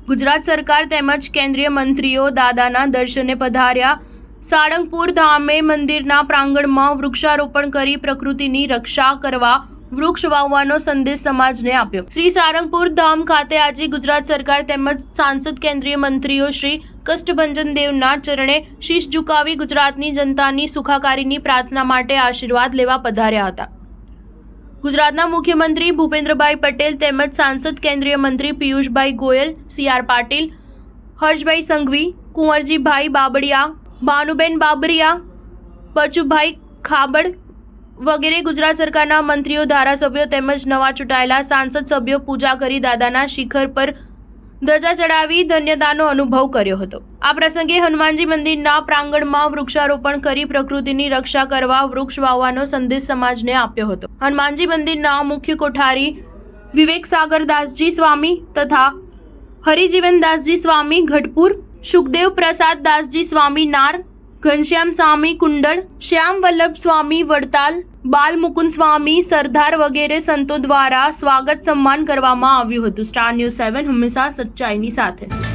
ગુજરાત સરકાર તેમજ કેન્દ્રીય મંત્રીઓ દાદાના દર્શને પધાર્યા। સાળંગપુર ધામે મંદિરના પ્રાંગણમાં વૃક્ષારોપણ કરી પ્રકૃતિની રક્ષા કરવા વૃક્ષ વાવવાનો સંદેશ સમાજને આપ્યો। શ્રી સાળંગપુર ધામ ખાતે આજે ગુજરાત સરકાર તેમજ સાંસદ કેન્દ્રીય મંત્રીઓ શ્રી કષ્ટભંજન દેવના ચરણે શીશ ઝુકાવી ગુજરાતની જનતાની સુખાકારીની પ્રાર્થના માટે આશીર્વાદ લેવા પધાર્યા હતા। ગુજરાતના મુખ્યમંત્રી ભૂપેન્દ્રભાઈ પટેલ તેમજ સાંસદ કેન્દ્રીય મંત્રી પિયુષભાઈ ગોયલ, સી.આર. પાટીલ, હર્ષભાઈ સંઘવી, કુંવરજીભાઈ બાબડિયા, ભાનુબેન બાબરિયા, બચુભાઈ ખાબડ વગેરે ગુજરાત સરકારના મંત્રીઓ, ધારાસભ્યો તેમજ નવા ચૂંટાયેલા સાંસદ સભ્યો પૂજા કરી દાદાના શિખર પર ધજા ચડાવી ધન્યતાનો અનુભવ કર્યો હતો। આ પ્રસંગે હનુમાનજી મંદિરના પ્રાંગણમાં વૃક્ષારોપણ કરી પ્રકૃતિની રક્ષા કરવા વૃક્ષ વાવવાનો સંદેશ સમાજને આપ્યો હતો। હનુમાનજી મંદિરના મુખ્ય કોઠારી વિવેક સાગરદાસજી સ્વામી તથા હરિજીવનદાસજી સ્વામી ગઢપુર, સુખદેવ પ્રસાદ દાસજી સ્વામી નાર, ઘનશ્યામ સ્વામી કુંડળ, શ્યામ વલ્લભ સ્વામી વડતાલ, બાલ મુકુંદ સ્વામી સરદાર વગેરે સંતો દ્વારા સ્વાગત સન્માન કરવામાં આવ્યું હતું। સ્ટાર ન્યૂઝ 7 હંમેશા સચ્ચાઈની સાથે।